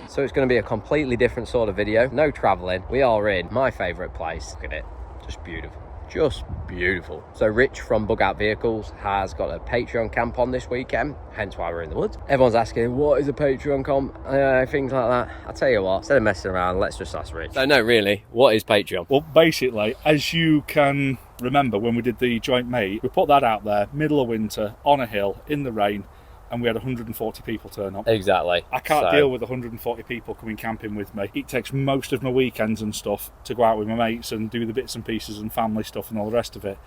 So it's going to be a completely different sort of video. No travelling. We are in my favourite place. Look at it. Just beautiful. Just beautiful. So Rich from Bug Out Vehicles has got a Patreon camp on this weekend, hence why we're in the woods. Everyone's asking, what is a Patreon camp? Things like that. I'll tell you what, instead of messing around, let's just ask Rich. So no, really, what is Patreon? Well, basically, as you can remember when we did the joint mate, we put that out there, middle of winter, on a hill, in the rain, and we had 140 people turn up. Exactly. I can't deal with 140 people coming camping with me. It takes most of my weekends and stuff to go out with my mates and do the bits and pieces and family stuff and all the rest of it.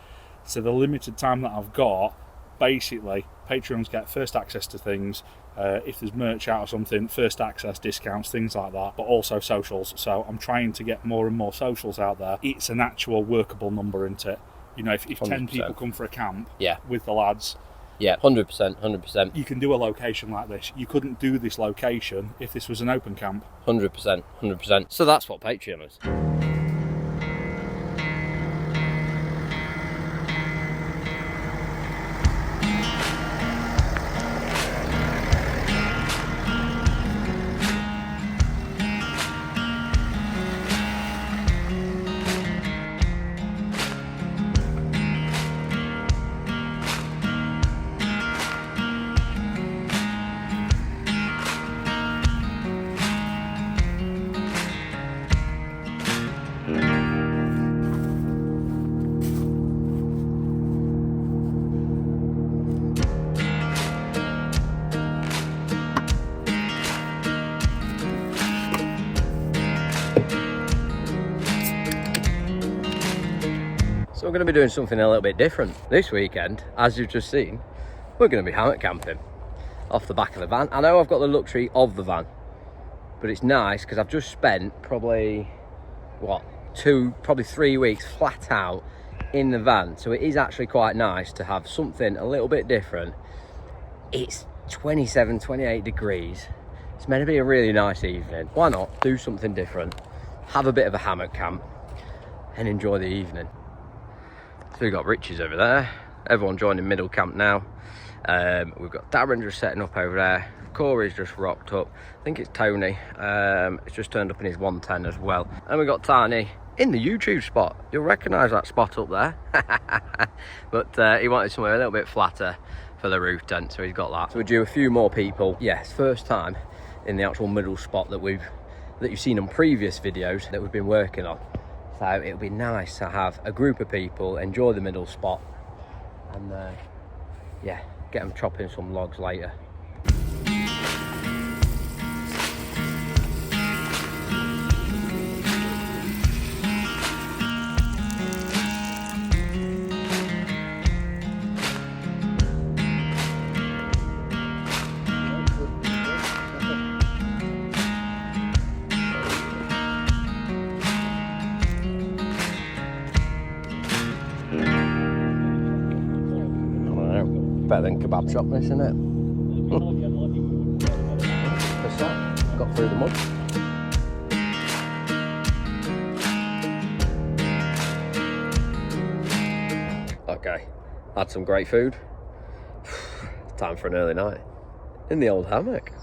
So the limited time that I've got, basically, Patreons get first access to things. If there's merch out or something, first access, discounts, things like that, but also socials. So I'm trying to get more and more socials out there. It's an actual workable number, isn't it? You know, if 10 people come for a camp with the lads, yeah, 100%, 100%. you can do a location like this. You couldn't do this location if this was an open camp. 100%, 100%. So that's what Patreon is. So we're going to be doing something a little bit different this weekend. As you've just seen, we're going to be hammock camping off the back of the van. I know I've got the luxury of the van, but it's nice because I've just spent probably 3 weeks flat out in the van. So it is actually quite nice to have something a little bit different. It's 27, 28 degrees. It's meant to be a really nice evening. Why not do something different? Have a bit of a hammock camp and enjoy the evening. So we've got Richie's over there, everyone joining middle camp now. We've got Darren just setting up over there, Corey's just rocked up, I think it's Tony, it's just turned up in his 110 as well. And we've got Tiny in the YouTube spot, you'll recognise that spot up there. But he wanted somewhere a little bit flatter for the roof tent, so he's got that. So we're due a few more people. Yes, first time in the actual middle spot that you've seen on previous videos that we've been working on. So it'll be nice to have a group of people enjoy the middle spot and yeah, get them chopping some logs later. Better than kebab shop, this, isn't it? What's that? Got through the mud. Okay, had some great food. Time for an early night in the old hammock.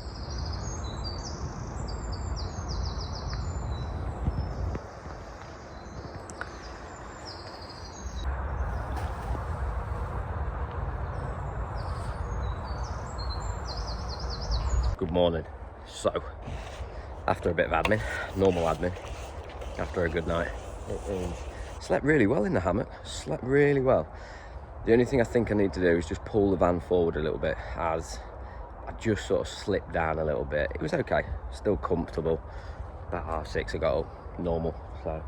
Good morning. So, after a bit of admin, normal admin, after a good night, slept really well in the hammock, slept really well. The only thing I think I need to do is just pull the van forward a little bit, as I just sort of slipped down a little bit. It was okay, still comfortable. About 6:30 I got up, normal. So,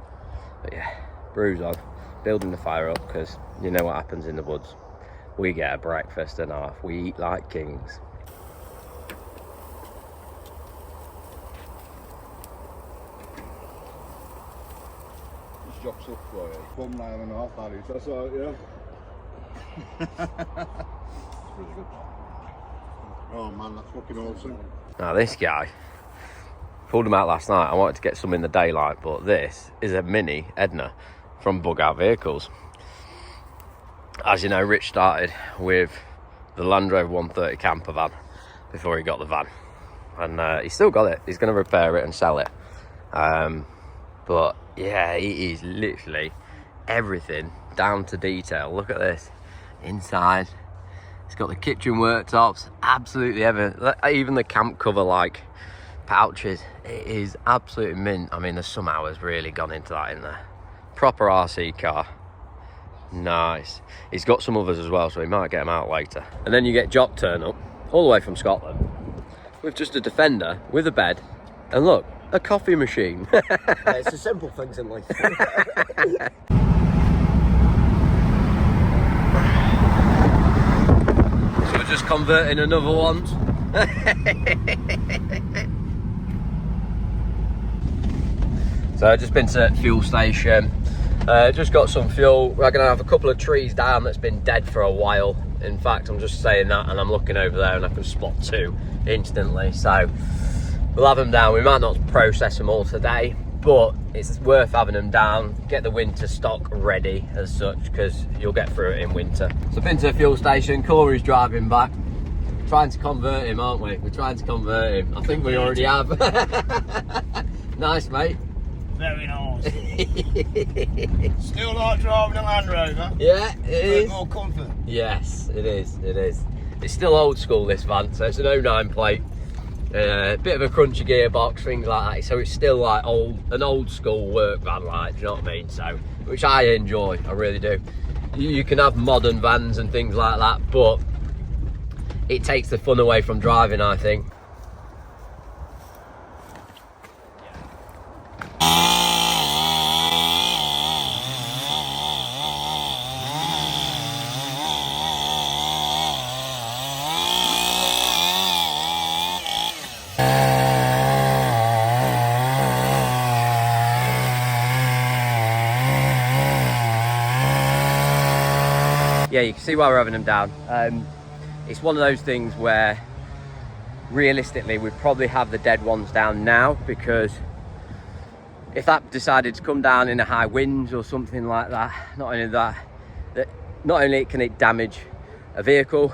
but yeah, brews on, building the fire up, because you know what happens in the woods. We get a breakfast and a half, we eat like kings. Jocks up for you. 1.5 that is, that's all, yeah. It's really good. Oh man, that's fucking awesome. Now this guy, pulled him out last night. I wanted to get some in the daylight, but this is a mini Edna from Bug Out Vehicles. As you know, Rich started with the Land Rover 130 camper van, before he got the van. And he's still got it. He's going to repair it and sell it. But yeah, it is literally everything down to detail. Look at this. Inside, it's got the kitchen worktops, absolutely even the camp cover like pouches. It is absolutely mint. I mean, there's some hours really gone into that in there. Proper RC car. Nice. He's got some others as well, so he might get them out later. And then you get Jock turn up all the way from Scotland with just a Defender with a bed, and look, a coffee machine. It's the simple things in life. So we're just converting another one. So I've just been to fuel station, just got some fuel. We're going to have a couple of trees down that's been dead for a while. In fact, I'm just saying that and I'm looking over there and I can spot two instantly. So we'll have them down. We might not process them all today, but it's worth having them down, get the winter stock ready as such, because you'll get through it in winter. So I've been to the fuel station. Corey's driving back. Trying to convert him, aren't we? We're trying to convert him. I think we already have. Nice, mate. Very nice. Still like driving a Land Rover. Yeah, it is. More comfort. Yes, it is. It is. It's still old school, this van. So it's an 09 plate. Bit of a crunchy gearbox, things like that. So it's still like an old school work van, like, do you know what I mean? So, which I enjoy, I really do. You can have modern vans and things like that, but it takes the fun away from driving, I think. Yeah, you can see why we're having them down. It's one of those things where realistically we'd probably have the dead ones down now, because if that decided to come down in a high winds or something like that, not only can it damage a vehicle,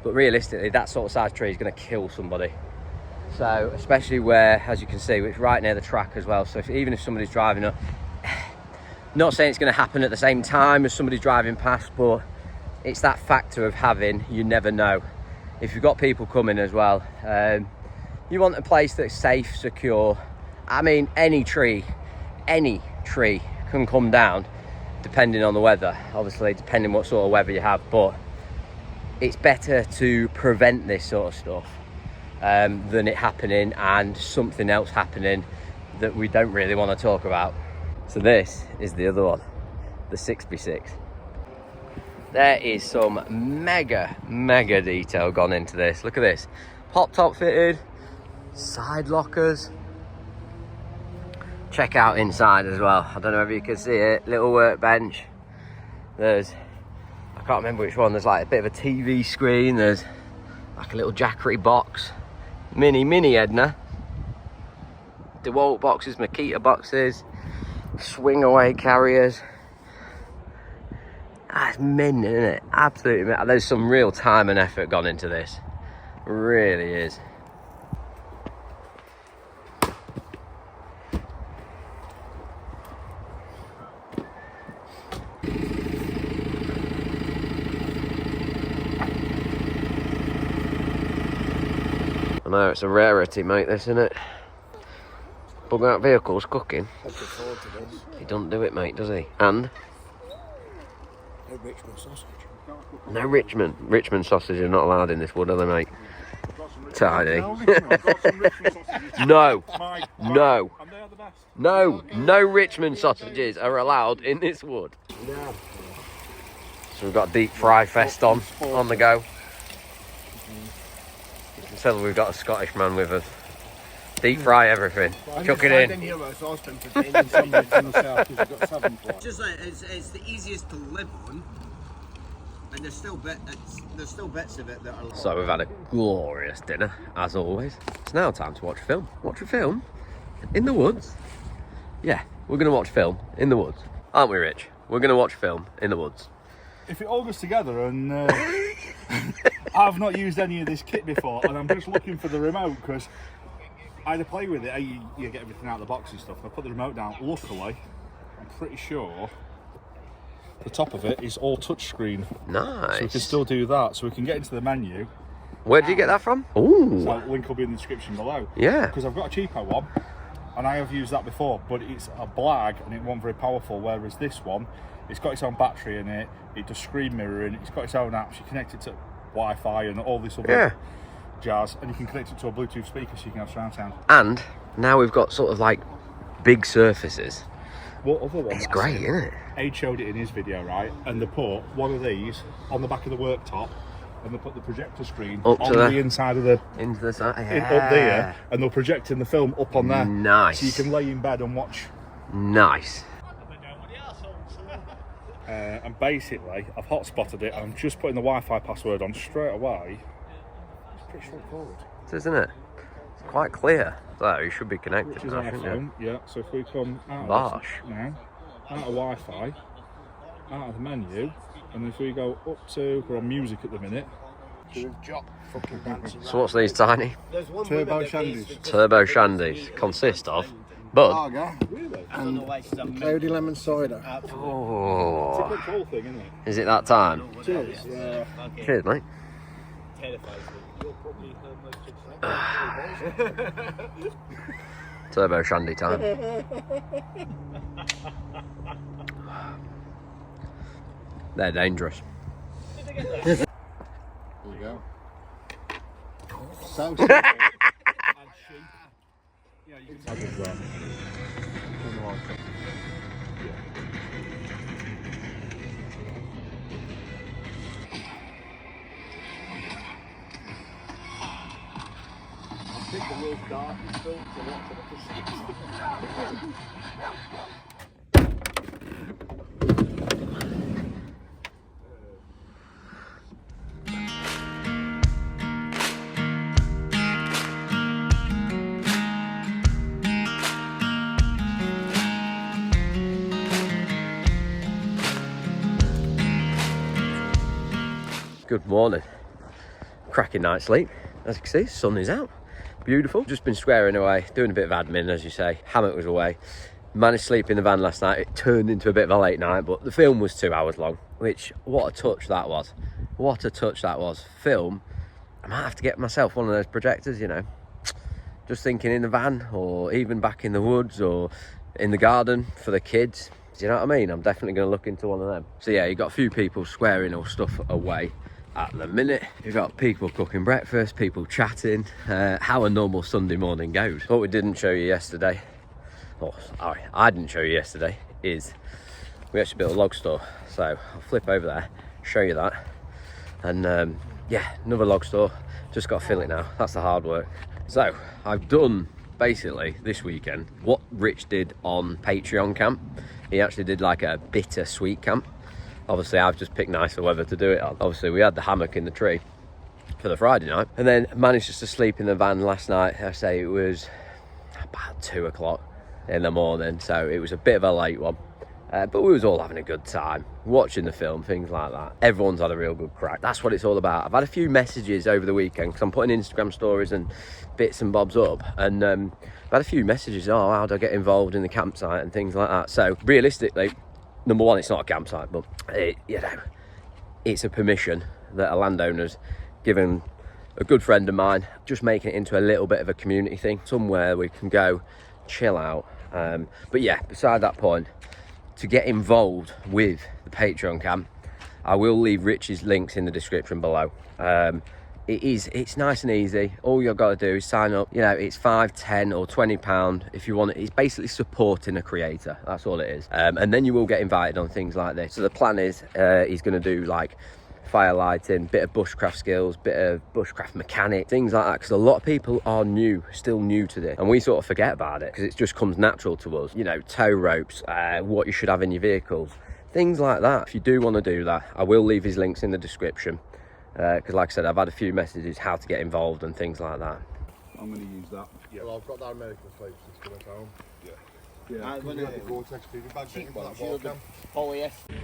but realistically that sort of size tree is going to kill somebody. So especially where, as you can see, it's right near the track as well. So even if somebody's driving up, not saying it's going to happen at the same time as somebody driving past, but it's that factor of having, you never know. If you've got people coming as well, you want a place that's safe, secure. I mean, any tree can come down depending on the weather, obviously, depending what sort of weather you have, but it's better to prevent this sort of stuff than it happening and something else happening that we don't really want to talk about. So this is the other one, the 6x6. There is some mega detail gone into this. Look at this. Pop top fitted, side lockers. Check out inside as well. I don't know if you can see it. Little workbench. There's, I can't remember which one. There's like a bit of a TV screen. There's like a little Jackery box. Mini Edna. DeWalt boxes, Makita boxes. Swing away carriers. That's mint, isn't it? Absolutely mint. There's some real time and effort gone into this. It really is. I know it's a rarity, mate, this, isn't it? Bug out vehicles cooking. He doesn't do it, mate, does he? And No Richmond sausage. no Richmond sausage are not allowed in this wood, are they, mate? Tidy. No. No Richmond sausages are allowed in this wood. Yeah. So we've got deep fry fest on the go. You can tell we've got a Scottish man with us. Deep fry everything. Chuck it in. Just like it's the easiest to live on, and there's still bits of it that are. So we've had a glorious dinner, as always. It's now time to watch a film. Watch a film in the woods. Yeah, we're going to watch film in the woods. Aren't we, Rich? We're going to watch film in the woods. If it all goes together and I've not used any of this kit before, and I'm just looking for the remote because I had to play with it. You get everything out of the box and stuff. I put the remote down. Luckily, I'm pretty sure the top of it is all touchscreen. Nice. So we can still do that. So we can get into the menu. Where did you get that from? Ooh. So link will be in the description below. Yeah. Because I've got a cheaper one, and I have used that before, but it's a blag and it wasn't very powerful. Whereas this one, it's got its own battery in it. It does screen mirroring. It's got its own apps. You connect it to Wi-Fi and all this other jazz, and you can connect it to a Bluetooth speaker so you can have surround sound. And now we've got sort of like big surfaces. What other one? It's great, isn't it? Aid showed it in his video, right? And they put one of these on the back of the worktop, and they put the projector screen up on to the inside of the into the side, up there, and they're projecting the film up on there. Nice. So you can lay in bed and watch. Nice. And basically, I've hotspotted it, and I'm just putting the Wi-Fi password on straight away. It's pretty straightforward. Isn't it? It's quite clear. So you should be connected. Which is now, shouldn't you? iPhone, yeah. So if we come out Bosh. of this now, out of Wi-Fi, out of the menu, and if we go up to, we're on music at the minute. So what's these tiny? Turbo Shandies. Turbo Shandies consist of Bud. Lager and cloudy lemon cider. Oh. It's a control thing, isn't it? Is it that time? Cheers. Cheers, mate. Turbo Shandy time. They're dangerous. There you go. So I think the world's darkest film to watch Good morning. Cracking night's sleep. As you can see, sun is out. Beautiful. Just been swearing away, doing a bit of admin, as you say. Hammock was away. Managed to sleep in the van last night. It turned into a bit of a late night, but the film was 2 hours long, which, what a touch that was. What a touch that was. Film, I might have to get myself one of those projectors, you know. Just thinking in the van, or even back in the woods, or in the garden for the kids. Do you know what I mean? I'm definitely going to look into one of them. So yeah, you got a few people swearing or stuff away at the minute. You've got people cooking breakfast, people chatting, how a normal Sunday morning goes. What we didn't show you yesterday, or sorry, I didn't show you yesterday, is we actually built a log store. So I'll flip over there, show you that. And yeah, another log store, just got to fill it now. That's the hard work. So I've done basically this weekend what Rich did on Patreon camp. He actually did like a bitter sweet camp. Obviously I've just picked nicer weather to do it on. Obviously we had the hammock in the tree for the Friday night, and then managed just to sleep in the van last night. I say it was about 2 o'clock in the morning, so it was a bit of a late one. But we was all having a good time, watching the film, things like that. Everyone's had a real good crack. That's what it's all about. I've had a few messages over the weekend, because I'm putting Instagram stories and bits and bobs up, and I've had a few messages, oh, how do I get involved in the campsite and things like that. So realistically, number one, it's not a campsite, but you know, it's a permission that a landowner's given a good friend of mine, just making it into a little bit of a community thing, somewhere we can go chill out. But yeah, beside that point, to get involved with the Patreon camp, I will leave Rich's links in the description below. It's nice and easy. All you've got to do is sign up. You know, it's £5, £10 or £20 if you want it. It's basically supporting a creator. That's all it is. And then you will get invited on things like this. So the plan is he's going to do like fire lighting, bit of bushcraft skills, bit of bushcraft mechanic, things like that, because a lot of people are still new to this, and we sort of forget about it because it just comes natural to us. You know, tow ropes, what you should have in your vehicles, things like that. If you do want to do that, I will leave his links in the description, because like I said, I've had a few messages how to get involved and things like that. I'm going to use that. Yeah. Well, I've got that American flake system at home. Yeah. Yeah, because we had the Gore-Tex baby bag, didn't you, by that wall cam? Polyester.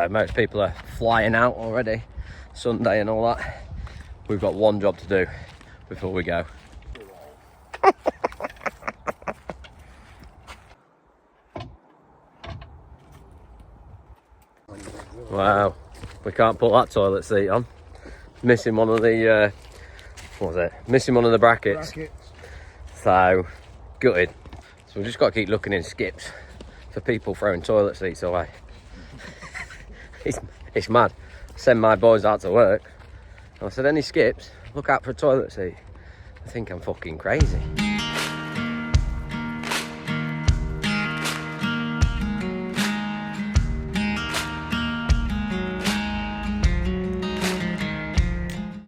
So most people are flying out already, Sunday and all that. We've got one job to do before we go. Wow, we can't put that toilet seat on. Missing one of the, what was it? Missing one of the brackets. So, gutted. So we've just got to keep looking in skips for people throwing toilet seats away. It's mad. I send my boys out to work. And I said, any skips? Look out for a toilet seat. I think I'm fucking crazy.